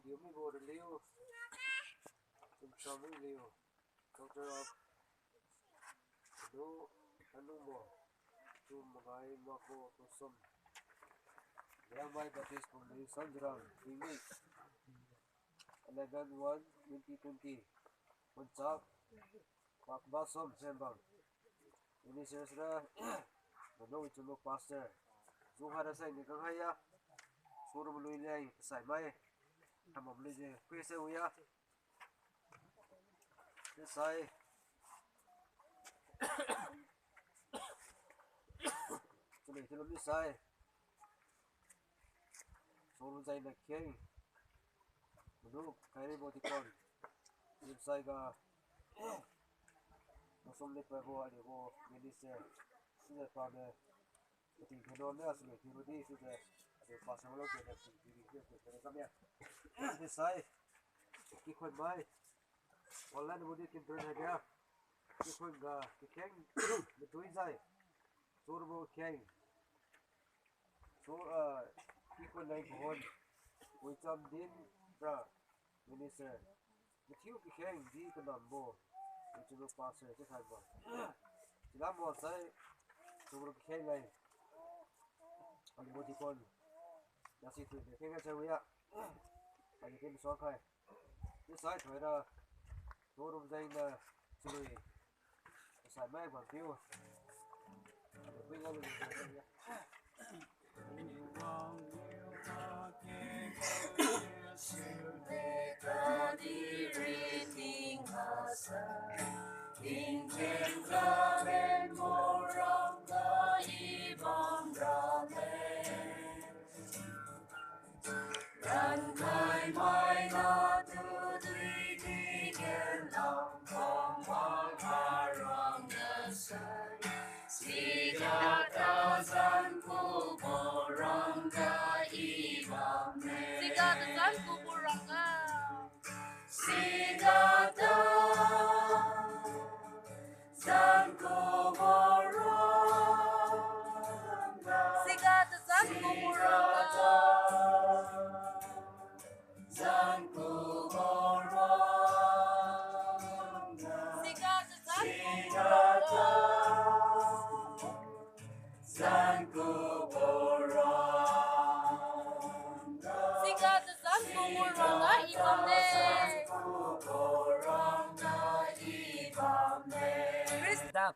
Niuwangbo Chamchangwiliu Doctor of Katanlungbo Tosom Marenmai Baptist from the samziuram 3 weeks 11/1/2020 Puncak Tosom Sembang Ministers wichunbo Pastor Jukhaibo sai Nagaland Surum Luilai sai mai Hamam Lije Kwese Uya Sai Chulei Chulum Sai Surum Zai na King Jukhaibo Deacon Sai ga Tosom le Pego Adigo Minister Sile Pame Ati Gedon na Sile Tirudi Sile Adi Pasang Lo Kena Tirudi Kena Sai Kikon Mai Online Mudi Kimperin Hadia Kikon ga Kikeng Betui Zai Surbo Keng Kikon Nai Pohon Wicham Din Bra Minister Betiu Kikeng Di Katanlungbo wichunbo Pastor Jukhaibo Silambo Sai Surbo Kikeng Nai Alibo Deacon Nasi Tu Kikeng Chawia Alikin somkhai Sai Thoira Surum Zai na Chui Sai Mai Bang Piu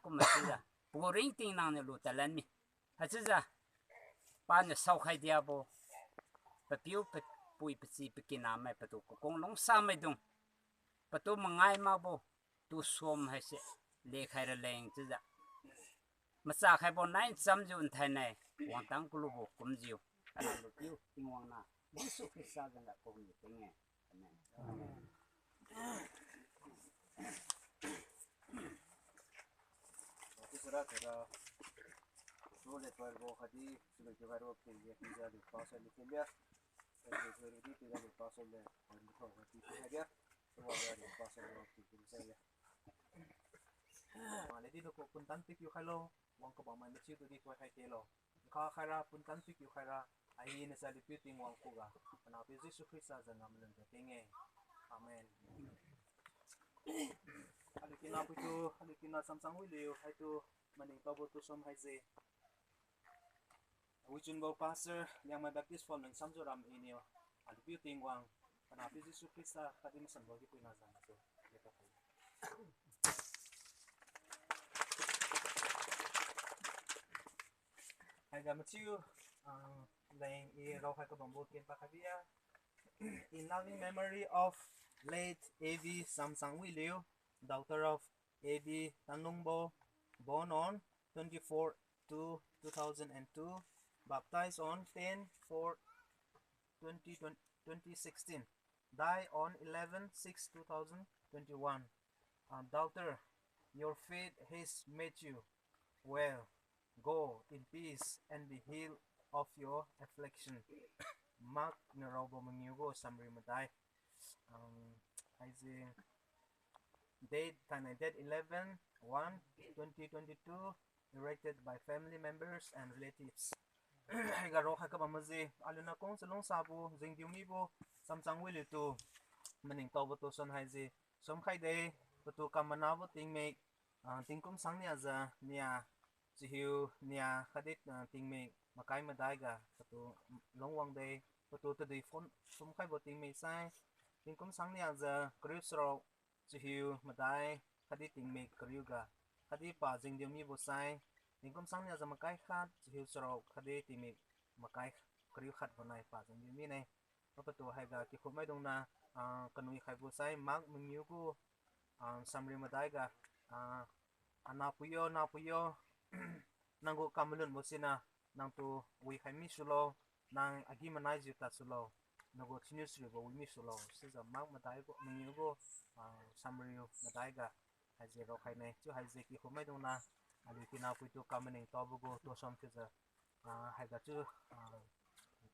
Kumasiza boring ting nang ne lutalan mi hachiza pa ne somkhai diabo papiu pui pci pikina mai patu kong long sa mai dung patu mangai ma bo tu som hai se le khaira leng chiza macha khaibo nine samziuram thai nai wang tang kulubo kumjiu ana lupiu tingwang na bisu kisa janga ko ni tenge amen Sera kera Sule Tuarbo Hadi Sule Jukhaibo Pinja Pinja di Pasal di Kenya Sule di Pinja di Pasal di Kondiko Hadi Pinja Semua di Pasal di Pinja Maledi do ko puntan pik Jukhaibo wang ko ba man chi to di ko hai telo kha khara puntan pik Jukhaibo ai ne sa di piting wang ko ga na pe Jesu Krista jangam len de tenge amen Alikina putu alikina Chamchangwiliu hai tu mani taobo Tosom hai je wichunbo Pastor Marenmai Baptist from samziuram inio alipiu tingwang na pe Jesu Krista kadim sanbo ki puina jang so leka ko hai ga machiu laying e ro hai ko bambo ken pa khabia in loving memory of late A.B. Chamchangwiliu, daughter of A.B. Katanlungbo, born on 24/2/2002, baptized on 10/4/2016, died on 11/6/2021. Daughter, your faith has made you well. Go in peace and be healed of your affliction. Mark Niuwangbo Samrimadai. Date 11/1/2022, erected by family members and relatives. Garo Khakabamazi Alunakong Salong Sabu Zingdiumibo Chamchangwiliu tu mình taobo Tosom hai gì somkhai D tu kamana bo ting me ting kum sang nia za nia chiu nia khadit ting me makai madai ga tu Niuwangbo tu di phone somkhai bo ting me sai ting kum sang nia za kriu sro chiu madai khadit ting me kriu ga khadit pa jing dio mi bo sai ting kum sang nia za makai khat chiu sro khadit ting me makai kriu khat bonai pa jing dio mi này apa tu hai ga ki khomai dong na kanui khaibo sai mak mengyu ku samri madai ga na puyo nanggo kamelun bosina nang tu wi khaimi sulo nang agi manai juta sulo nago chinu sri bo wi mi sulo siza mak madai go mengyu go samri madai ga haje ro khai nei chu haje ki khomai dong na ali ki na puito kamening taobo go Tosom kiza hai ga chu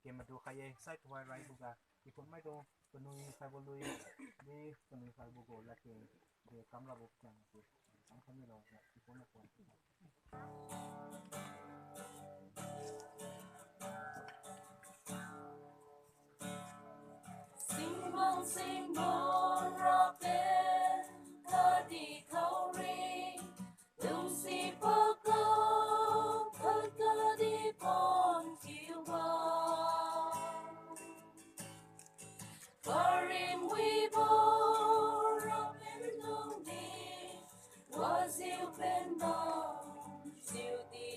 kemadu khaye sai tu rai bu ga ki khomai dong kanui khaibo lui ni kanui khaibo go la ke de kamla bo chang tu sang khami lo ga ki khomai ko sing bon rocket kadi kauri dung si poko kadi bon kiwa Peren we bore robin dung di was you ben bon siu di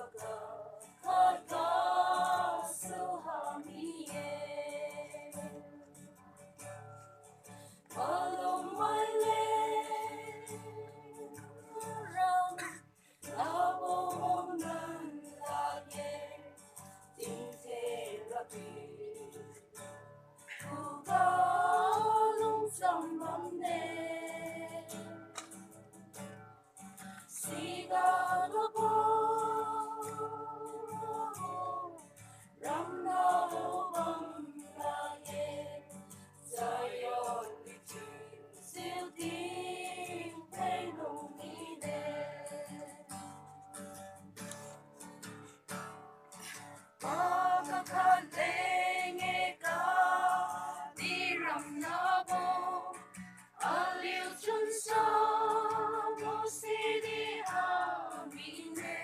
oka kaka so hamiye follow my land around taobo nan lage ting te rabi kuga lung sambam ne siga lobo ram na bam lage Zion still deep pain on me there. Baka kalenge ka di ram na bo aliu chun sa mo si di amine.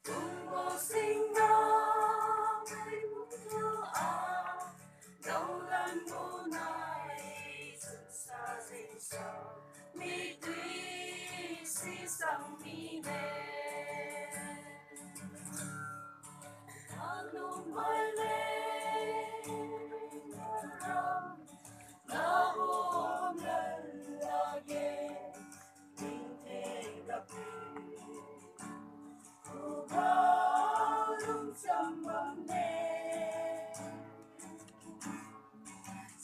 Kumbo sing na may mundo Nagaland mo na'y sa mi tui si sang mine ano may ram na buong lalagi hindi rapi ugalong sambang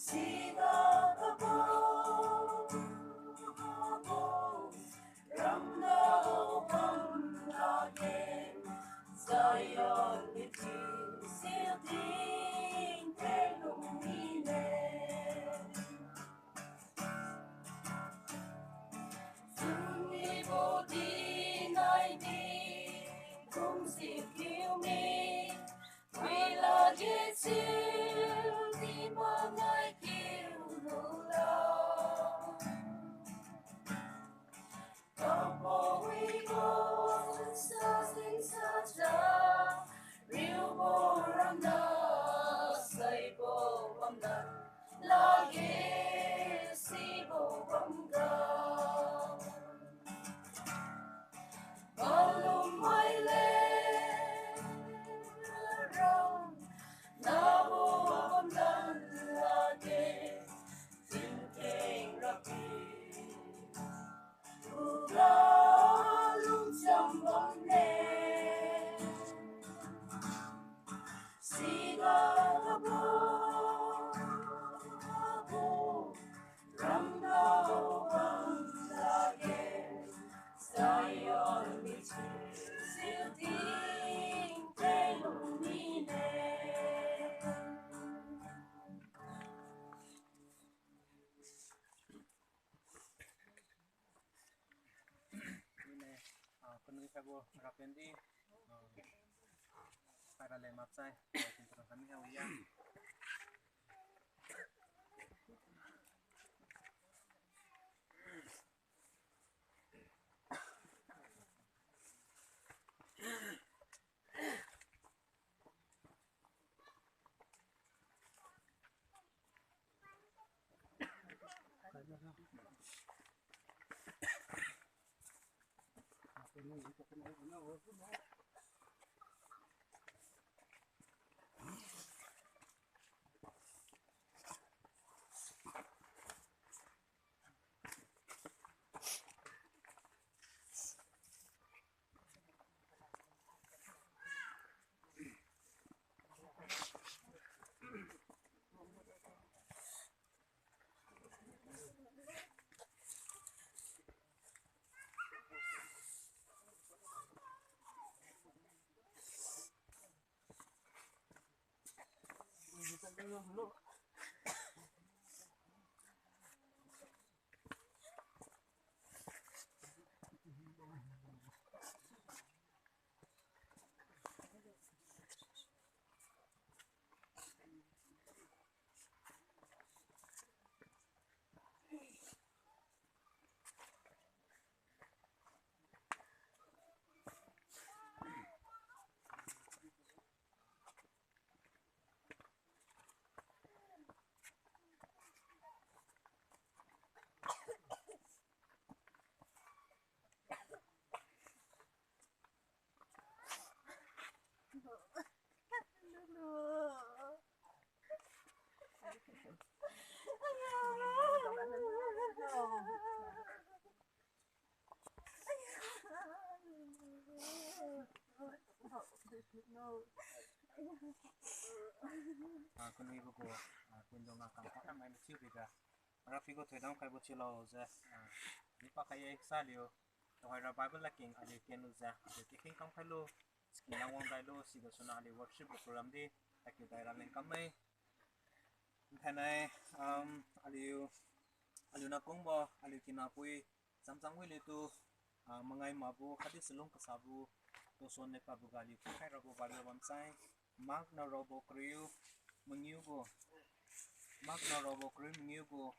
Siga kabo, ram na bam lage, Zion liti siu ting te lumine. Sumi bo di nai di, kung si kiu mi, wila jitsil di mangai kiu lula. Taobo we go, sa sing sa cha, riu bo ram na, sai bo bam na, lagi si bo bam ga. Balum mai le, ram na bo bam na lagi, ting ting rapi. Ugalong sambang ne, siga kabo, ram na bam lage, Zion liti siu ting te lumine. ini kanui khaibo rapendi phải là lên map sai thì tụi mình theo ý con đi của con dùng làm phát làm anh chịu việc à Rafigo thời đông khai bút chiều lâu ra đi bắt cái xa liều rồi ra Bible là kinh ở đây kiên luôn ra để cái kinh không phải luôn Niuwangbo si có số nào để worship của program đi tại kiểu tại làm lên cắm ấy thế này aliu na kongbo aliu kinapui Chamchangwiliu tu mangai mabu khadi selong kasabu Tosom ne pabugali khaibo-e value website mark na robo kriu Niuwangbo mark na robo kriu Niuwangbo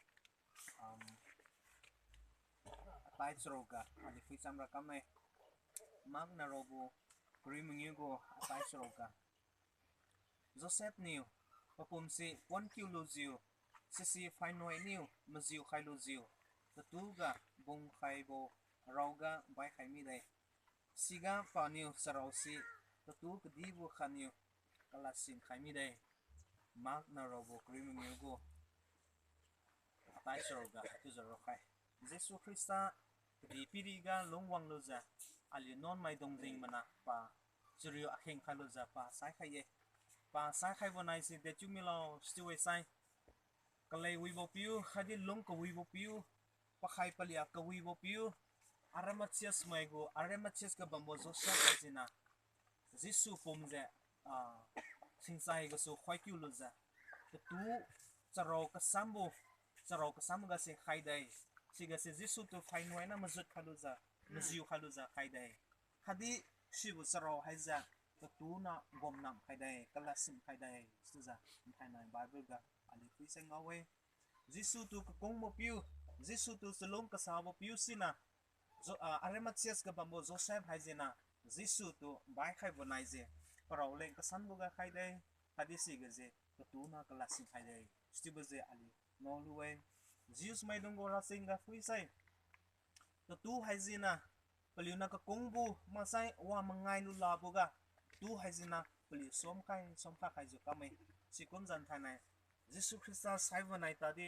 tai sroga ali fisam rakame mark na robo kriu Niuwangbo tai sroga Joseph Niu papumsi 1 kilo ziu sisi fainoi niu maziu khailu ziu tuga bung khaibo rauga bai khaimi dai siga paniu sarausi tu kdibu khaniu kalasin khaimi dai mark na robo kriu Niuwangbo tai sroga tu zaro khai Jesu Christa di piriga longwang loza ali non mai dongjing mana pa juriu akheng khaloza pa sai khaye pa sai khai bonai si de chumilo stiwe sai kalai wibo piu khadi long ko wibo piu pa khai palia ka wibo piu aramatias maigo aramatias ka bambo zo sa kazina Jesu pomze sinsai ga so khwai kyu loza tu charo ka sambo ga se khai dai siga se Jesu tu fainoi na mazut khaluza maziu khaluza khai dai khadi shibu charo haiza tu na gom nam khai dai kalasim khai dai suza khai nai Bible ga ali pui sang awe Jesu tu kong mo piu Jesu tu selong ka sabo piu sina aramatias ga bambo Joseph haizena Jesu tu bai khai bonai je parau leng ka san bu ga khai dai hadi siga je tu na kalasim khai dai stibu je ali no luwe Jesus mai dong go ra singa pui sai tu haizena paliu na ka kongbu masai wa mangai lu la bu ga tu haizena pali somkhai khai jo kamai sikon jan thanai Jesu Christa saivonai ta di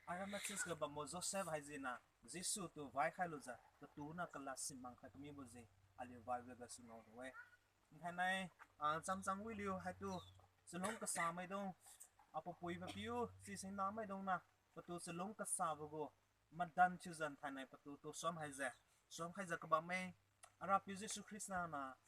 aramatias ga bambo Joseph haizena Jesu tu vai khai loza tu na kala simang khai kami boje ali vai ga suno we thanai Chamchangwiliu hatu selong ka sa mai dong apo pui ba piu si sin na mai dong na patu selong ka sa go madan chu jan thanai patu to som haiza ka ba mai ara piu Jesu Christa na